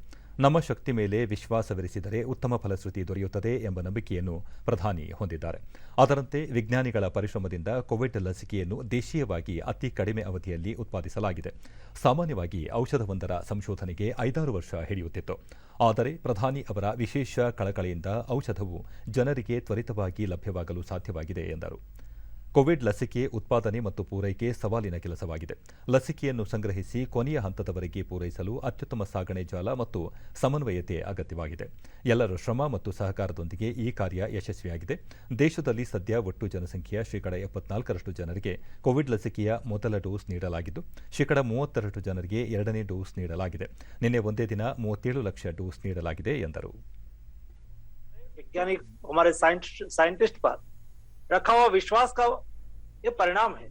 ನಮ್ಮ ಶಕ್ತಿ ಮೇಲೆ ವಿಶ್ವಾಸವಿರಿಸಿದರೆ ಉತ್ತಮ ಫಲಶ್ರುತಿ ದೊರೆಯುತ್ತದೆ ಎಂಬ ನಂಬಿಕೆಯನ್ನು ಪ್ರಧಾನಿ ಹೊಂದಿದ್ದಾರೆ. ಅದರಂತೆ ವಿಜ್ಞಾನಿಗಳ ಪರಿಶ್ರಮದಿಂದ ಕೋವಿಡ್ ಲಸಿಕೆಯನ್ನು ದೇಶೀಯವಾಗಿ ಅತಿ ಕಡಿಮೆ ಅವಧಿಯಲ್ಲಿ ಉತ್ಪಾದಿಸಲಾಗಿದೆ. ಸಾಮಾನ್ಯವಾಗಿ ಔಷಧವೊಂದರ ಸಂಶೋಧನೆಗೆ 5-6 ವರ್ಷ ಹಿಡಿಯುತ್ತಿತ್ತು. ಆದರೆ ಪ್ರಧಾನಿ ಅವರ ವಿಶೇಷ ಕಳಕಳಿಯಿಂದ ಔಷಧವು ಜನರಿಗೆ ತ್ವರಿತವಾಗಿ ಲಭ್ಯವಾಗಲು ಸಾಧ್ಯವಾಗಿದೆ ಎಂದರು. ಕೋವಿಡ್ ಲಸಿಕೆ ಉತ್ಪಾದನೆ ಮತ್ತು ಪೂರೈಕೆ ಸವಾಲಿನ ಕೆಲಸವಾಗಿದೆ. ಲಸಿಕೆಯನ್ನು ಸಂಗ್ರಹಿಸಿ ಕೊನೆಯ ಹಂತದವರೆಗೆ ಪೂರೈಸಲು ಅತ್ಯುತ್ತಮ ಸಾಗಣೆ ಜಾಲ ಮತ್ತು ಸಮನ್ವಯತೆ ಅಗತ್ಯವಾಗಿದೆ. ಎಲ್ಲರ ಶ್ರಮ ಮತ್ತು ಸಹಕಾರದೊಂದಿಗೆ ಈ ಕಾರ್ಯ ಯಶಸ್ವಿಯಾಗಿದೆ. ದೇಶದಲ್ಲಿ ಸದ್ಯ ಒಟ್ಟು ಜನಸಂಖ್ಯೆಯ 74% ಜನರಿಗೆ ಕೋವಿಡ್ ಲಸಿಕೆಯ ಮೊದಲ ಡೋಸ್ ನೀಡಲಾಗಿದ್ದು, 32% ಜನರಿಗೆ 2ನೇ ಡೋಸ್ ನೀಡಲಾಗಿದೆ. ನಿನ್ನೆ ಒಂದೇ ದಿನ 37 ಲಕ್ಷ ಡೋಸ್ ನೀಡಲಾಗಿದೆ ಎಂದರು. वैज्ञानिक हमारे साइंटिस्ट पर रखा हुआ विश्वास का ये परिणाम है।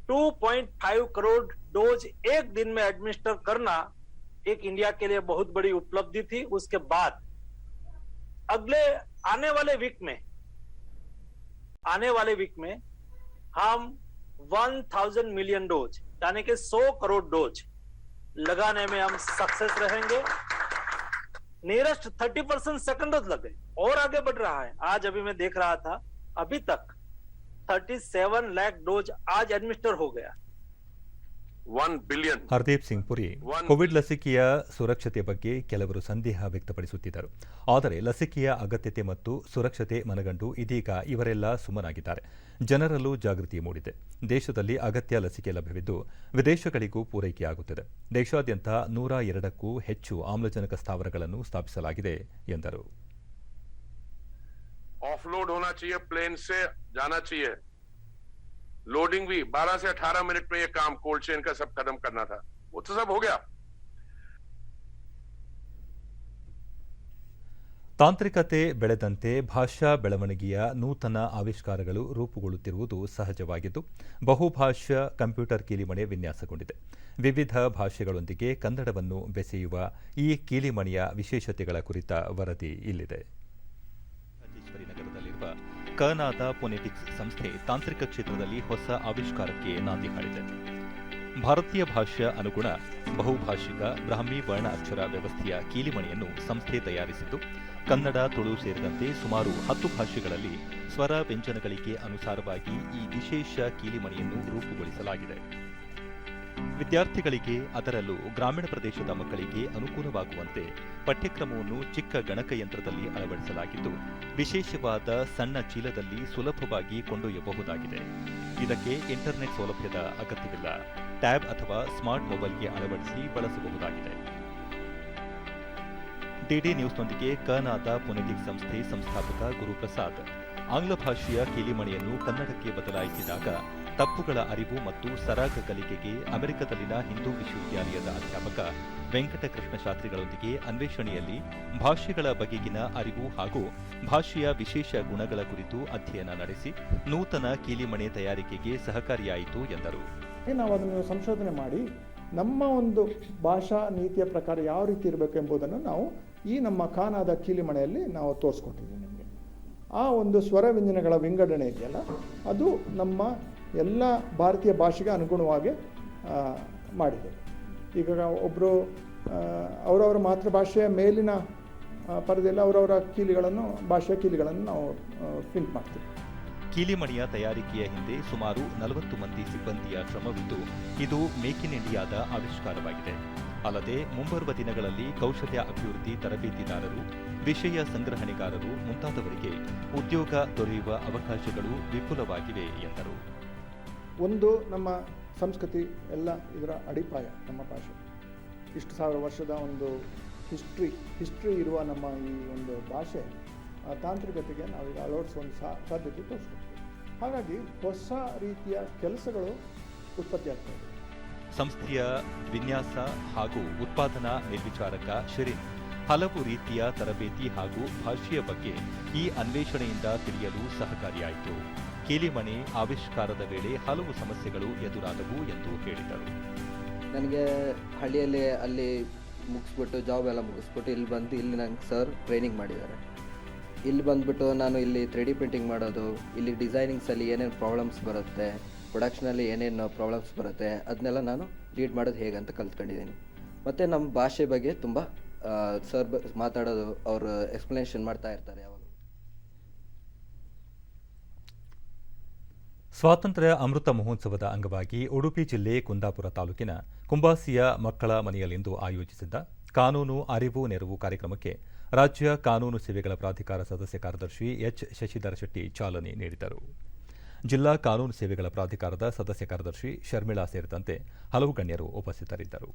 2.5 करोड़ डोज एक दिन में एडमिनिस्टर करना एक इंडिया के लिए बहुत बड़ी उपलब्धि थी। उसके बाद अगले आने वाले वीक में हम 1000 मिलियन डोज यानी कि 100 करोड़ डोज लगाने में हम सक्सेस रहेंगे। नियरेस्ट 30% सेकंड डोज लग गए और आगे बढ़ रहा है। आज अभी मैं देख रहा था, अभी तक 37 लाख डोज आज एडमिनिस्टर हो गया। 1 billion. ಹರ್ದೀಪ್ ಸಿಂಗ್ ಪುರಿ ಕೋವಿಡ್ ಲಸಿಕೆಯ ಸುರಕ್ಷತೆ ಬಗ್ಗೆ ಕೆಲವರು ಸಂದೇಹ ವ್ಯಕ್ತಪಡಿಸುತ್ತಿದ್ದರು. ಆದರೆ ಲಸಿಕೆಯ ಅಗತ್ಯತೆ ಮತ್ತು ಸುರಕ್ಷತೆ ಮನಗಂಡು ಇದೀಗ ಇವರೆಲ್ಲ ಸುಮ್ಮನಾಗಿದ್ದಾರೆ. ಜನರಲ್ಲೂ ಜಾಗೃತಿ ಮೂಡಿದೆ. ದೇಶದಲ್ಲಿ ಅಗತ್ಯ ಲಸಿಕೆ ಲಭ್ಯವಿದ್ದು ವಿದೇಶಗಳಿಗೂ ಪೂರೈಕೆಯಾಗುತ್ತಿದೆ. ದೇಶಾದ್ಯಂತ 102ಕ್ಕೂ ಹೆಚ್ಚು ಆಮ್ಲಜನಕ ಸ್ಥಾವರಗಳನ್ನು ಸ್ಥಾಪಿಸಲಾಗಿದೆ ಎಂದರು. ऑफलोड होना चाहिए, प्लेन से जाना चाहिए। लोडिंग भी 12 से 18 मिनट में ये काम कोल्ड चेन का सब खत्म करना था, वो तो सब हो गया। ತಾಂತ್ರಿಕತೆ ಬೆಳೆದಂತೆ ಭಾಷಾ ಬೆಳವಣಿಗೆಯ ನೂತನ ಆವಿಷ್ಕಾರಗಳು ರೂಪುಗೊಳ್ಳುತ್ತಿರುವುದು ಸಹಜವಾಗಿದ್ದು ಬಹುಭಾಷಾ ಕಂಪ್ಯೂಟರ್ ಕೀಲಿಮಣೆ ವಿನ್ಯಾಸಗೊಂಡಿದೆ. ವಿವಿಧ ಭಾಷೆಗಳೊಂದಿಗೆ ಕನ್ನಡವನ್ನು ಬೆಸೆಯುವ ಈ ಕೀಲಿಮಣೆಯ ವಿಶೇಷತೆಗಳ ಕುರಿತ ವರದಿ ಇಲ್ಲಿದೆ. ನಗರದಲ್ಲಿರುವ ಕನಾದ ಫೋನೆಟಿಕ್ಸ್ ಸಂಸ್ಥೆ ತಾಂತ್ರಿಕ ಕ್ಷೇತ್ರದಲ್ಲಿ ಹೊಸ ಆವಿಷ್ಕಾರಕ್ಕೆ ನಾಂದಿ ಹಾಡಿದೆ. ಭಾರತೀಯ ಭಾಷಾ ಅನುಗುಣ ಬಹುಭಾಷಿಕ ಬ್ರಾಹ್ಮಿ ವರ್ಣ ಅಕ್ಷರ ವ್ಯವಸ್ಥೆಯ ಕೀಲಿಮಣೆಯನ್ನು ಸಂಸ್ಥೆ ತಯಾರಿಸಿದ್ದು ಕನ್ನಡ, ತುಳು ಸೇರಿದಂತೆ ಸುಮಾರು 10 ಭಾಷೆಗಳಲ್ಲಿ ಸ್ವರ ವ್ಯಂಜನಗಳಿಗೆ ಅನುಸಾರವಾಗಿ ಈ ವಿಶೇಷ ಕೀಲಿಮಣೆಯನ್ನು ರೂಪುಗೊಳಿಸಲಾಗಿದೆ. ವಿದ್ಯಾರ್ಥಿಗಳಿಗೆ, ಅದರಲ್ಲೂ ಗ್ರಾಮೀಣ ಪ್ರದೇಶದ ಮಕ್ಕಳಿಗೆ ಅನುಕೂಲವಾಗುವಂತೆ ಪಠ್ಯಕ್ರಮವನ್ನು ಚಿಕ್ಕ ಗಣಕಯಂತ್ರದಲ್ಲಿ ಅಳವಡಿಸಲಾಗಿದ್ದು ವಿಶೇಷವಾದ ಸಣ್ಣ ಚೀಲದಲ್ಲಿ ಸುಲಭವಾಗಿ ಕೊಂಡೊಯ್ಯಬಹುದಾಗಿದೆ. ಇದಕ್ಕೆ ಇಂಟರ್ನೆಟ್ ಸೌಲಭ್ಯದ ಅಗತ್ಯವಿಲ್ಲ. ಟ್ಯಾಬ್ ಅಥವಾ ಸ್ಮಾರ್ಟ್ ಮೊಬೈಲ್ಗೆ ಅಳವಡಿಸಿ ಬಳಸಬಹುದಾಗಿದೆ. ಡಿಡಿ ನ್ಯೂಸ್ನೊಂದಿಗೆ ಕನಾದ ಫೋನೆಟಿಕ್ಸ್ ಸಂಸ್ಥೆ ಸಂಸ್ಥಾಪಕ ಗುರುಪ್ರಸಾದ್ ಆಂಗ್ಲ ಭಾಷೆಯ ಕೀಲಿಮಣೆಯನ್ನು ಕನ್ನಡಕ್ಕೆ ಬದಲಾಯಿಸಿದಾಗ ತಪ್ಪುಗಳ ಅರಿವು ಮತ್ತು ಸರಾಗ ಕಲಿಕೆಗೆ ಅಮೆರಿಕದಲ್ಲಿನ ಹಿಂದೂ ವಿಶ್ವವಿದ್ಯಾಲಯದ ಅಧ್ಯಾಪಕ ವೆಂಕಟಕೃಷ್ಣ ಶಾಸ್ತ್ರಿಗಳೊಂದಿಗೆ ಅನ್ವೇಷಣೆಯಲ್ಲಿ ಭಾಷೆಗಳ ಬಗೆಗಿನ ಅರಿವು ಹಾಗೂ ಭಾಷೆಯ ವಿಶೇಷ ಗುಣಗಳ ಕುರಿತು ಅಧ್ಯಯನ ನಡೆಸಿ ನೂತನ ಕೀಲಿಮಣೆ ತಯಾರಿಕೆಗೆ ಸಹಕಾರಿಯಾಯಿತು ಎಂದರು. ನಾವು ಅದನ್ನು ಸಂಶೋಧನೆ ಮಾಡಿ ನಮ್ಮ ಒಂದು ಭಾಷಾ ನೀತಿಯ ಪ್ರಕಾರ ಯಾವ ರೀತಿ ಇರಬೇಕು ಎಂಬುದನ್ನು ನಾವು ಈ ನಮ್ಮ ಕಾನಾದ ಕೀಲಿಮಣೆಯಲ್ಲಿ ನಾವು ತೋರಿಸ್ಕೊಟ್ಟಿದ್ದೀವಿ ನಿಮಗೆ. ಆ ಒಂದು ಸ್ವರ ವ್ಯಂಜನಗಳ ವಿಂಗಡಣೆ ಇದೆಯಲ್ಲ, ಅದು ನಮ್ಮ ಎಲ್ಲ ಭಾರತೀಯ ಭಾಷೆಗೆ ಅನುಗುಣವಾಗಿ ಮಾಡಿದೆ. ಈಗ ಒಬ್ಬರು ಅವರವರ ಮಾತೃಭಾಷೆಯ ಮೇಲಿನ ಪರದೆಯಲ್ಲಿ ಅವರವರ ಭಾಷೆಯ ಕೀಲಿಗಳನ್ನು ನಾವು ಪ್ರಿಂಟ್ ಮಾಡ್ತೀವಿ. ಕೀಲಿಮಣೆಯ ತಯಾರಿಕೆಯ ಹಿಂದೆ ಸುಮಾರು 40 ಮಂದಿ ಸಿಬ್ಬಂದಿಯ ಶ್ರಮವಿದ್ದು ಇದು ಮೇಕ್ ಇನ್ ಇಂಡಿಯಾದ ಆವಿಷ್ಕಾರವಾಗಿದೆ. ಅಲ್ಲದೆ ಮುಂಬರುವ ದಿನಗಳಲ್ಲಿ ಕೌಶಲ್ಯ ಅಭಿವೃದ್ಧಿ ತರಬೇತಿದಾರರು, ವಿಷಯ ಸಂಗ್ರಹಣೆಗಾರರು ಮುಂತಾದವರಿಗೆ ಉದ್ಯೋಗ ದೊರೆಯುವ ಅವಕಾಶಗಳು ವಿಪುಲವಾಗಿವೆ ಎಂದರು. ಒಂದು ನಮ್ಮ ಸಂಸ್ಕೃತಿ ಎಲ್ಲ ಇದರ ಅಡಿಪಾಯ ನಮ್ಮ ಭಾಷೆ. ಇಷ್ಟು ಸಾವಿರ ವರ್ಷದ ಒಂದು ಹಿಸ್ಟ್ರಿ ಇರುವ ನಮ್ಮ ಈ ಒಂದು ಭಾಷೆ ತಾಂತ್ರಿಕತೆಗೆ ನಾವೀಗ ಅಳವಡಿಸುವ ಒಂದು ಸಾಧ್ಯತೆ ತೋರಿಸ್ಕೊಡ್ತೀವಿ. ಹಾಗಾಗಿ ಹೊಸ ರೀತಿಯ ಕೆಲಸಗಳು ಉತ್ಪತ್ತಿಯಾಗ್ತವೆ. ಸಂಸ್ಥೆಯ ವಿನ್ಯಾಸ ಹಾಗೂ ಉತ್ಪಾದನಾ ಮೇಲ್ವಿಚಾರಕ ಶಿರಿನ್ ಹಲವು ರೀತಿಯ ತರಬೇತಿ ಹಾಗೂ ಭಾಷೆಯ ಬಗ್ಗೆ ಈ ಅನ್ವೇಷಣೆಯಿಂದ ತಿಳಿಯಲು ಸಹಕಾರಿಯಾಯಿತು. ಕೀಲಿಮಣೆ ಆವಿಷ್ಕಾರದ ವೇಳೆ ಹಲವು ಸಮಸ್ಯೆಗಳು ಎದುರಾದವು ಎಂದು ಹೇಳಿದರು. ನನಗೆ ಹಳ್ಳಿಯಲ್ಲಿ ಅಲ್ಲಿ ಮುಗಿಸ್ಬಿಟ್ಟು ಜಾಬ್ ಎಲ್ಲ ಮುಗಿಸ್ಬಿಟ್ಟು ಇಲ್ಲಿ ಬಂದು ಇಲ್ಲಿ ನಂಗೆ ಸರ್ ಟ್ರೈನಿಂಗ್ ಮಾಡಿದ್ದಾರೆ. ಇಲ್ಲಿ ಬಂದುಬಿಟ್ಟು ನಾನು ಇಲ್ಲಿ 3D ಪ್ರಿಂಟಿಂಗ್ ಮಾಡೋದು, ಇಲ್ಲಿ ಡಿಸೈನಿಂಗ್ಸಲ್ಲಿ ಏನೇನು ಪ್ರಾಬ್ಲಮ್ಸ್ ಬರುತ್ತೆ, ಪ್ರೊಡಕ್ಷನಲ್ಲಿ ಏನೇನು ಪ್ರಾಬ್ಲಮ್ಸ್ ಬರುತ್ತೆ ಅದನ್ನೆಲ್ಲ ನಾನು ರೀಡ್ ಮಾಡೋದು ಹೇಗಂತ ಕಲ್ತ್ಕೊಂಡಿದ್ದೀನಿ. ಮತ್ತು ನಮ್ಮ ಭಾಷೆ ಬಗ್ಗೆ ತುಂಬ ಸರ್ ಮಾತಾಡೋದು, ಅವರು ಎಕ್ಸ್ಪ್ಲನೇಷನ್ ಮಾಡ್ತಾ ಇರ್ತಾರೆ ಯಾವಾಗ. ಸ್ವಾತಂತ್ರ್ಯ ಅಮೃತ ಮಹೋತ್ಸವದ ಅಂಗವಾಗಿ ಉಡುಪಿ ಜಿಲ್ಲೆ ಕುಂದಾಪುರ ತಾಲೂಕಿನ ಕುಂಬಾಸಿಯ ಮಕ್ಕಳ ಮನೆಯಲ್ಲಿಂದು ಆಯೋಜಿಸಿದ್ದ ಕಾನೂನು ಅರಿವು ನೆರವು ಕಾರ್ಯಕ್ರಮಕ್ಕೆ ರಾಜ್ಯ ಕಾನೂನು ಸೇವೆಗಳ ಪ್ರಾಧಿಕಾರ ಸದಸ್ಯ ಕಾರ್ಯದರ್ಶಿ ಎಚ್ ಶಶಿಧರ ಶೆಟ್ಟಿ ಚಾಲನೆ ನೀಡಿದರು. ಜಿಲ್ಲಾ ಕಾನೂನು ಸೇವೆಗಳ ಪ್ರಾಧಿಕಾರದ ಸದಸ್ಯ ಕಾರ್ಯದರ್ಶಿ ಶರ್ಮಿಳಾ ಸೇರಿದಂತೆ ಹಲವು ಗಣ್ಯರು ಉಪಸ್ಥಿತರಿದ್ದರು.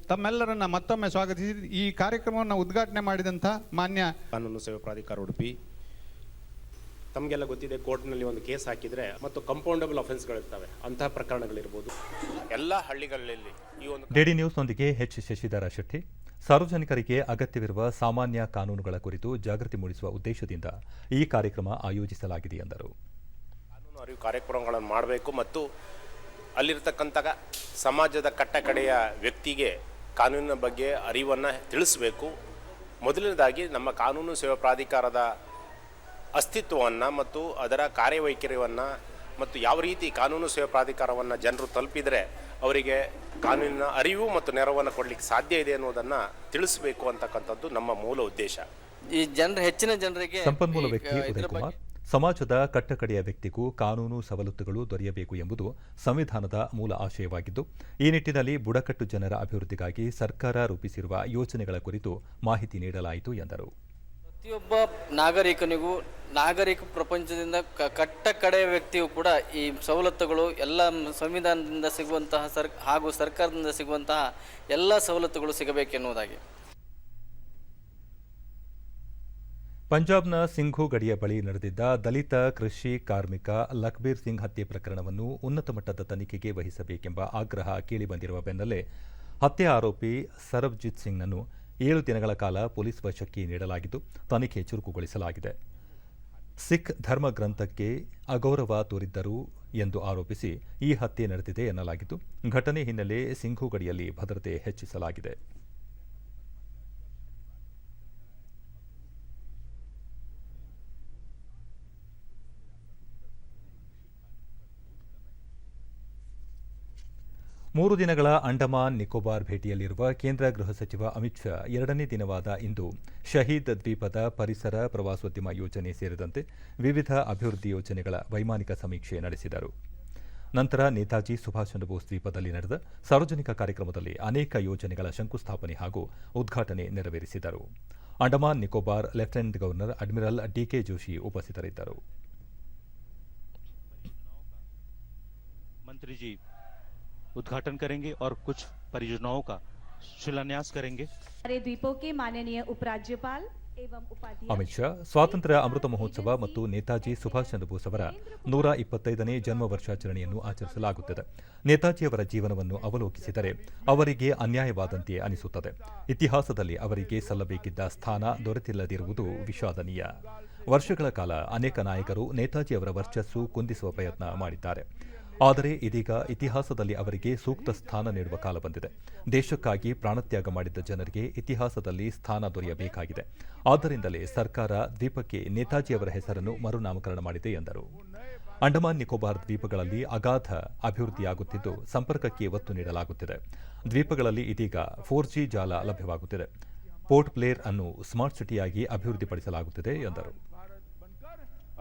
ತಮ್ಮೆಲ್ಲರನ್ನ ಮತ್ತೊಮ್ಮೆ ಸ್ವಾಗತಿಸಿ ಈ ಕಾರ್ಯಕ್ರಮವನ್ನು ಉದ್ಘಾಟನೆ ಮಾಡಿದಂಥ ಮಾನ್ಯ ಕಾನೂನು ಸೇವೆ ಪ್ರಾಧಿಕಾರ ಉಡುಪಿ, ತಮಗೆಲ್ಲ ಗೊತ್ತಿದೆ, ಕೋರ್ಟ್ನಲ್ಲಿ ಒಂದು ಕೇಸ್ ಹಾಕಿದರೆ ಮತ್ತು ಕಂಪೌಂಡಬಲ್ ಅಫೆನ್ಸ್ಗಳಿರ್ತವೆ, ಅಂತಹ ಪ್ರಕರಣಗಳಿರ್ಬೋದು ಎಲ್ಲ ಹಳ್ಳಿಗಳಲ್ಲಿ ಈ ಒಂದು. ಡಿಡಿ ನ್ಯೂಸ್ನೊಂದಿಗೆ ಎಚ್ ಶಶಿಧರ ಶೆಟ್ಟಿ. ಸಾರ್ವಜನಿಕರಿಗೆ ಅಗತ್ಯವಿರುವ ಸಾಮಾನ್ಯ ಕಾನೂನುಗಳ ಕುರಿತು ಜಾಗೃತಿ ಮೂಡಿಸುವ ಉದ್ದೇಶದಿಂದ ಈ ಕಾರ್ಯಕ್ರಮ ಆಯೋಜಿಸಲಾಗಿದೆ ಎಂದರು. ಕಾನೂನು ಅರಿವು ಕಾರ್ಯಕ್ರಮಗಳನ್ನು ಮಾಡಬೇಕು ಮತ್ತು ಅಲ್ಲಿರ್ತಕ್ಕಂಥ ಸಮಾಜದ ಕಟ್ಟಕಡೆಯ ವ್ಯಕ್ತಿಗೆ ಕಾನೂನಿನ ಬಗ್ಗೆ ಅರಿವನ್ನು ತಿಳಿಸಬೇಕು. ಮೊದಲನೇದಾಗಿ ನಮ್ಮ ಕಾನೂನು ಸೇವಾ ಪ್ರಾಧಿಕಾರದ ಅಸ್ತಿತ್ವವನ್ನು ಮತ್ತು ಅದರ ಕಾರ್ಯವೈಖರಿಯನ್ನು ಮತ್ತು ಯಾವ ರೀತಿ ಕಾನೂನು ಸೇವಾ ಪ್ರಾಧಿಕಾರವನ್ನು ಜನರು ತಲುಪಿದರೆ ಅವರಿಗೆ ಕಾನೂನಿನ ಅರಿವು ಮತ್ತು ನೆರವನ್ನು ಕೊಡಲಿಕ್ಕೆ ಸಾಧ್ಯ ಇದೆ ಅನ್ನೋದನ್ನು ತಿಳಿಸಬೇಕು ಅಂತಕ್ಕಂಥದ್ದು ನಮ್ಮ ಮೂಲ ಉದ್ದೇಶ. ಈ ಜನರು ಹೆಚ್ಚಿನ ಜನರಿಗೆ ಸಂಪನ್ಮೂಲ ವ್ಯಕ್ತಿ ಉದಯ್ ಕುಮಾರ್, ಸಮಾಜದ ಕಟ್ಟಕಡೆಯ ವ್ಯಕ್ತಿಗೂ ಕಾನೂನು ಸವಲತ್ತುಗಳು ದೊರೆಯಬೇಕು ಎಂಬುದು ಸಂವಿಧಾನದ ಮೂಲ ಆಶಯವಾಗಿದ್ದು, ಈ ನಿಟ್ಟಿನಲ್ಲಿ ಬುಡಕಟ್ಟು ಜನರ ಅಭಿವೃದ್ಧಿಗಾಗಿ ಸರ್ಕಾರ ರೂಪಿಸಿರುವ ಯೋಜನೆಗಳ ಕುರಿತು ಮಾಹಿತಿ ನೀಡಲಾಯಿತು ಎಂದರು. ಪ್ರತಿಯೊಬ್ಬ ನಾಗರಿಕ ಪ್ರಪಂಚದಿಂದ ಕಟ್ಟ ಕಡೆಯ ವ್ಯಕ್ತಿಯು ಕೂಡ ಈ ಸವಲತ್ತುಗಳು ಎಲ್ಲ ಸಂವಿಧಾನದಿಂದ ಸಿಗುವಂತಹ ಹಾಗೂ ಸರ್ಕಾರದಿಂದ ಸಿಗುವಂತಹ ಎಲ್ಲ ಸವಲತ್ತುಗಳು ಸಿಗಬೇಕೆನ್ನುವುದಾಗಿ. ಪಂಜಾಬ್ನ ಸಿಂಘು ಗಡಿಯ ಬಳಿ ನಡೆದಿದ್ದ ದಲಿತ ಕೃಷಿ ಕಾರ್ಮಿಕ ಲಖ್ಬೀರ್ ಸಿಂಗ್ ಹತ್ಯೆ ಪ್ರಕರಣವನ್ನು ಉನ್ನತ ಮಟ್ಟದ ತನಿಖೆಗೆ ವಹಿಸಬೇಕೆಂಬ ಆಗ್ರಹ ಕೇಳಿಬಂದಿರುವ ಬೆನ್ನಲ್ಲೇ ಹತ್ಯೆ ಆರೋಪಿ ಸರ್ಬ್ಜಿತ್ ಸಿಂಗ್ನನ್ನು 7 ದಿನಗಳ ಕಾಲ ಪೊಲೀಸ್ ವಶಕ್ಕೆ ನೀಡಲಾಗಿದ್ದು ತನಿಖೆ ಚುರುಕುಗೊಳಿಸಲಾಗಿದೆ. ಸಿಖ್ ಧರ್ಮ ಗ್ರಂಥಕ್ಕೆ ಅಗೌರವ ತೋರಿದ್ದರು ಎಂದು ಆರೋಪಿಸಿ ಈ ಹತ್ಯೆ ನಡೆದಿದೆ ಎನ್ನಲಾಗಿದ್ದು, ಘಟನೆ ಹಿನ್ನೆಲೆ ಸಿಂಘು ಗಡಿಯಲ್ಲಿ ಭದ್ರತೆ ಹೆಚ್ಚಿಸಲಾಗಿದೆ. ಮೂರು ದಿನಗಳ ಅಂಡಮಾನ್ ನಿಕೋಬಾರ್ ಭೇಟಿಯಲ್ಲಿರುವ ಕೇಂದ್ರ ಗೃಹ ಸಚಿವ ಅಮಿತ್ ಶಾ 2ನೇ ದಿನವಾದ ಇಂದು ಶಹೀದ್ ದ್ವೀಪದ ಪರಿಸರ ಪ್ರವಾಸೋದ್ಯಮ ಯೋಜನೆ ಸೇರಿದಂತೆ ವಿವಿಧ ಅಭಿವೃದ್ಧಿ ಯೋಜನೆಗಳ ವೈಮಾನಿಕ ಸಮೀಕ್ಷೆ ನಡೆಸಿದರು. ನಂತರ ನೇತಾಜಿ ಸುಭಾಷ್ ಚಂದ್ರ ಬೋಸ್ ದ್ವೀಪದಲ್ಲಿ ನಡೆದ ಸಾರ್ವಜನಿಕ ಕಾರ್ಯಕ್ರಮದಲ್ಲಿ ಅನೇಕ ಯೋಜನೆಗಳ ಶಂಕುಸ್ಥಾಪನೆ ಹಾಗೂ ಉದ್ಘಾಟನೆ ನೆರವೇರಿಸಿದರು. Andaman Nicobar lieutenant governor admiral D K Joshi ಉಪಸ್ಥಿತರಿದ್ದರು. मंत्री जी उद्घाटन करेंगे और कुछ परियोजनाओं का शिलान्यास करेंगे. हमारे द्वीपों के माननीय उपराज्यपाल एवं उपाध्याय ಅಮಿತ್ ಶಾ ಸ್ವಾತಂತ್ರ್ಯ ಅಮೃತ ಮಹೋತ್ಸವ ಮತ್ತು ನೇತಾಜಿ ಸುಭಾಷ್ ಚಂದ್ರ ಬೋಸ್ ಅವರ 125ನೇ ಜನ್ಮ ವರ್ಷಾಚರಣೆಯನ್ನು ಆಚರಿಸಲಾಗುತ್ತದೆ. ನೇತಾಜಿಯವರ ಜೀವನವನ್ನು ಅವಲೋಕಿಸಿದರೆ ಅವರಿಗೆ ಅನ್ಯಾಯವಾದಂತೆ ಅನಿಸುತ್ತದೆ. ಇತಿಹಾಸದಲ್ಲಿ ಅವರಿಗೆ ಸಲ್ಲಬೇಕಿದ್ದ ಸ್ಥಾನ ದೊರೆತಿಲ್ಲದಿರುವುದು ವಿಷಾದನೀಯ. ವರ್ಷಗಳ ಕಾಲ ಅನೇಕ ನಾಯಕರು ನೇತಾಜಿಯವರ ವರ್ಚಸ್ಸು ಕುಂದಿಸುವ ಪ್ರಯತ್ನ ಮಾಡಿದ್ದಾರೆ. ಆದರೆ ಇದೀಗ ಇತಿಹಾಸದಲ್ಲಿ ಅವರಿಗೆ ಸೂಕ್ತ ಸ್ಥಾನ ನೀಡುವ ಕಾಲ ಬಂದಿದೆ. ದೇಶಕ್ಕಾಗಿ ಪ್ರಾಣತ್ಯಾಗ ಮಾಡಿದ್ದ ಜನರಿಗೆ ಇತಿಹಾಸದಲ್ಲಿ ಸ್ಥಾನ ದೊರೆಯಬೇಕಾಗಿದೆ. ಆದ್ದರಿಂದಲೇ ಸರ್ಕಾರ ದ್ವೀಪಕ್ಕೆ ನೇತಾಜಿಯವರ ಹೆಸರನ್ನು ಮರುನಾಮಕರಣ ಮಾಡಿದೆ ಎಂದರು. ಅಂಡಮಾನ್ ನಿಕೋಬಾರ್ ದ್ವೀಪಗಳಲ್ಲಿ ಅಗಾಧ ಅಭಿವೃದ್ಧಿಯಾಗುತ್ತಿದ್ದು ಸಂಪರ್ಕಕ್ಕೆ ಒತ್ತು ನೀಡಲಾಗುತ್ತಿದೆ. ದ್ವೀಪಗಳಲ್ಲಿ ಇದೀಗ 4G ಜಾಲ ಲಭ್ಯವಾಗುತ್ತಿದೆ. ಪೋರ್ಟ್ ಬ್ಲೇರ್ ಅನ್ನು ಸ್ಮಾರ್ಟ್ ಸಿಟಿಯಾಗಿ ಅಭಿವೃದ್ಧಿಪಡಿಸಲಾಗುತ್ತಿದೆ ಎಂದರು.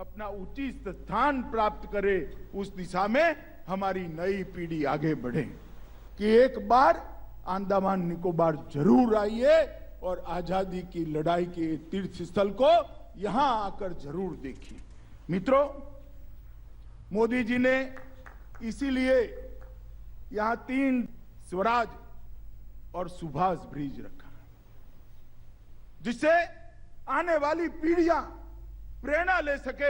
अपना उचित स्थान प्राप्त करे, उस दिशा में हमारी नई पीढ़ी आगे बढ़े कि एक बार अंडमान निकोबार जरूर आइए और आजादी की लड़ाई के तीर्थ स्थल को यहां आकर जरूर देखिए. मित्रों, मोदी जी ने इसीलिए यहां 3 स्वराज और सुभाष ब्रिज रखा, जिससे आने वाली पीढ़ियां प्रेरणा ले सके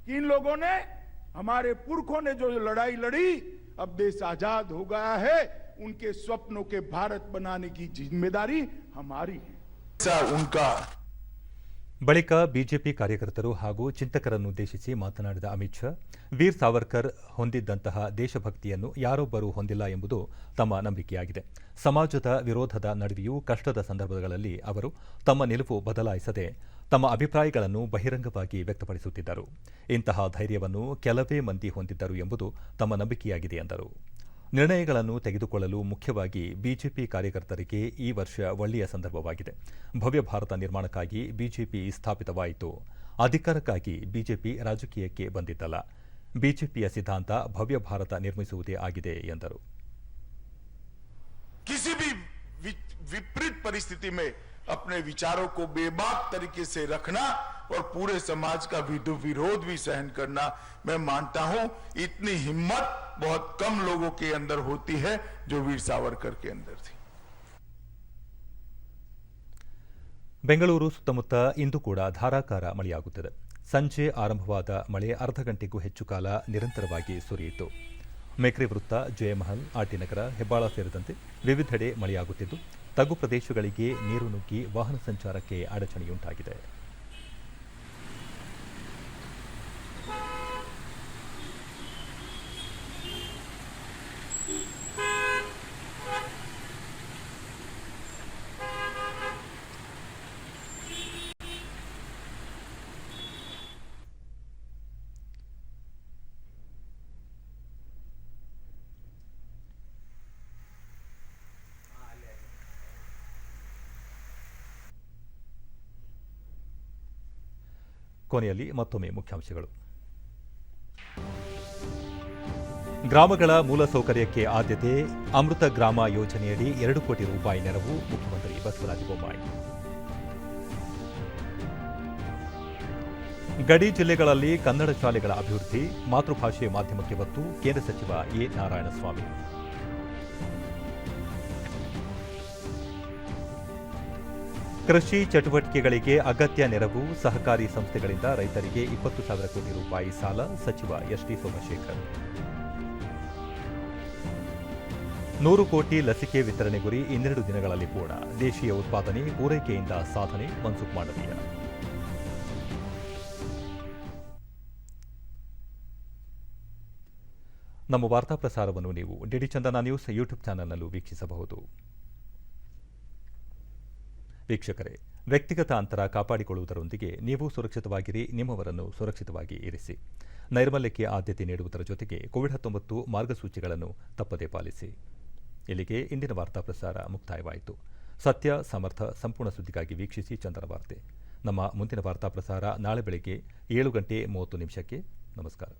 कि इन लोगों ने, हमारे पुरखों ने जो लड़ाई लड़ी, अब देश आजाद हो गया है, उनके स्वप्नों के भारत बनाने की जिम्मेदारी हमारी है. उनका ಬಳಿಕ ಬಿಜೆಪಿ ಕಾರ್ಯಕರ್ತರು ಹಾಗೂ ಚಿಂತಕರನ್ನುದ್ದೇಶಿಸಿ ಮಾತನಾಡಿದ ಅಮಿತ್ ಶಾ, ವೀರ್ ಸಾವರ್ಕರ್ ಹೊಂದಿದ್ದಂತಹ ದೇಶಭಕ್ತಿಯನ್ನು ಯಾರೊಬ್ಬರೂ ಹೊಂದಿಲ್ಲ ಎಂಬುದು ತಮ್ಮ ನಂಬಿಕೆಯಾಗಿದೆ. ಸಮಾಜದ ವಿರೋಧದ ನಡುವೆಯೂ ಕಷ್ಟದ ಸಂದರ್ಭಗಳಲ್ಲಿ ಅವರು ತಮ್ಮ ನಿಲುವು ಬದಲಾಯಿಸದೆ ತಮ್ಮ ಅಭಿಪ್ರಾಯಗಳನ್ನು ಬಹಿರಂಗವಾಗಿ ವ್ಯಕ್ತಪಡಿಸುತ್ತಿದ್ದರು. ಇಂತಹ ಧೈರ್ಯವನ್ನು ಕೆಲವೇ ಮಂದಿ ಹೊಂದಿದ್ದರು ಎಂಬುದು ತಮ್ಮ ನಂಬಿಕೆಯಾಗಿದೆ ಎಂದರು. ನಿರ್ಣಯಗಳನ್ನು ತೆಗೆದುಕೊಳ್ಳಲು ಮುಖ್ಯವಾಗಿ ಬಿಜೆಪಿ ಕಾರ್ಯಕರ್ತರಿಗೆ ಈ ವರ್ಷ ಒಳ್ಳೆಯ ಸಂದರ್ಭವಾಗಿದೆ. ಭವ್ಯ ಭಾರತ ನಿರ್ಮಾಣಕ್ಕಾಗಿ ಬಿಜೆಪಿ ಸ್ಥಾಪಿತವಾಯಿತು. ಅಧಿಕಾರಕ್ಕಾಗಿ ಬಿಜೆಪಿ ರಾಜಕೀಯಕ್ಕೆ ಬಂದಿದ್ದಲ್ಲ. ಬಿಜೆಪಿಯ ಸಿದ್ಧಾಂತ ಭವ್ಯ ಭಾರತ ನಿರ್ಮಿಸುವುದೇ ಆಗಿದೆ ಎಂದರು. किसी भी विपरीत परिस्थिति में अपने विचारों को बेबाक तरीके से रखना और पूरे समाज का विरोध भी सहन करना, मैं मानता हूं इतनी हिम्मत बहुत कम लोगों के अंदर होती है जो वीर सावरकर के अंदर थी. ಬೆಂಗಳೂರು ಸುತ್ತಮುತ್ತ ಇಂದು ಕೂಡ ಧಾರಾಕಾರ ಮಳೆಯಾಗುತ್ತಿದೆ. ಸಂಜೆ ಆರಂಭವಾದ ಮಳೆ ಅರ್ಧ ಗಂಟೆಗೂ ಹೆಚ್ಚು ಕಾಲ ನಿರಂತರವಾಗಿ ಸುರಿಯಿತು. ಮೇಕ್ರಿ ವೃತ್ತ, ಜಯಮಹಲ್, ಆಟಿನಗರ, ಹೆಬ್ಬಾಳ ಸೇರಿದಂತೆ ವಿವಿಧೆಡೆ ಮಳೆಯಾಗುತ್ತಿದ್ದು ತಗ್ಗು ಪ್ರದೇಶಗಳಿಗೆ ನೀರು ನುಗ್ಗಿ ವಾಹನ ಸಂಚಾರಕ್ಕೆ ಅಡಚಣೆಯುಂಟಾಗಿದೆ. ಕೊನೆಯಲ್ಲಿ ಮತ್ತೊಮ್ಮೆ ಮುಖ್ಯಾಂಶಗಳು. ಗ್ರಾಮಗಳ ಮೂಲಸೌಕರ್ಯಕ್ಕೆ ಆದ್ಯತೆ, ಅಮೃತ ಗ್ರಾಮ ಯೋಜನೆಯಡಿ 2 ಕೋಟಿ ರೂಪಾಯಿ ನೆರವು, ಮುಖ್ಯಮಂತ್ರಿ ಬಸವರಾಜ ಬೊಮ್ಮಾಯಿ. ಗಡಿ ಜಿಲ್ಲೆಗಳಲ್ಲಿ ಕನ್ನಡ ಶಾಲೆಗಳ ಅಭಿವೃದ್ಧಿ, ಮಾತೃಭಾಷೆ ಮಾಧ್ಯಮಕ್ಕೆ ಒತ್ತು, ಕೇಂದ್ರ ಸಚಿವ ಎ. ನಾರಾಯಣಸ್ವಾಮಿ. ಕೃಷಿ ಚಟುವಟಿಕೆಗಳಿಗೆ ಅಗತ್ಯ ನೆರವು, ಸಹಕಾರಿ ಸಂಸ್ಥೆಗಳಿಂದ ರೈತರಿಗೆ 20,000 ಕೋಟಿ ರೂಪಾಯಿ ಸಾಲ, ಸಚಿವ ಎಸ್.ಟಿ. ಸೋಮಶೇಖರ್. 100 ಕೋಟಿ ಲಸಿಕೆ ವಿತರಣೆ ಗುರಿ 12 ದಿನಗಳಲ್ಲಿ ಪೂರ್ಣ, ದೇಶೀಯ ಉತ್ಪಾದನೆ ಪೂರೈಕೆಯಿಂದ ಸಾಧನೆ, ಮನ್ಸುಖ್ ಮಾಂಡವೀಯ. ನಮ್ಮ ವಾರ್ತಾ ಪ್ರಸಾರವನ್ನು ನೀವು ಡಿಡಿ ಚಂದನ ನ್ಯೂಸ್ ಯೂಟ್ಯೂಬ್ ಚಾನೆಲ್ನಲ್ಲೂ ವೀಕ್ಷಿಸಬಹುದು. ವೀಕ್ಷಕರೇ, ವ್ಯಕ್ತಿಗತ ಅಂತರ ಕಾಪಾಡಿಕೊಳ್ಳುವುದರೊಂದಿಗೆ ನೀವು ಸುರಕ್ಷಿತವಾಗಿರಿ, ನಿಮ್ಮವರನ್ನು ಸುರಕ್ಷಿತವಾಗಿ ಇರಿಸಿ. ನೈರ್ಮಲ್ಯಕ್ಕೆ ಆದ್ಯತೆ ನೀಡುವುದರ ಜೊತೆಗೆ ಕೋವಿಡ್-19 ಮಾರ್ಗಸೂಚಿಗಳನ್ನು ತಪ್ಪದೇ ಪಾಲಿಸಿ. ಇಲ್ಲಿಗೆ ಇಂದಿನ ವಾರ್ತಾ ಪ್ರಸಾರ ಮುಕ್ತಾಯವಾಯಿತು. ಸತ್ಯ, ಸಮರ್ಥ, ಸಂಪೂರ್ಣ ಸುದ್ದಿಗಾಗಿ ವೀಕ್ಷಿಸಿ ಚಂದನ ವಾರ್ತೆ. ನಮ್ಮ ಮುಂದಿನ ವಾರ್ತಾ ಪ್ರಸಾರ ನಾಳೆ ಬೆಳಗ್ಗೆ 7:30 ನಮಸ್ಕಾರ.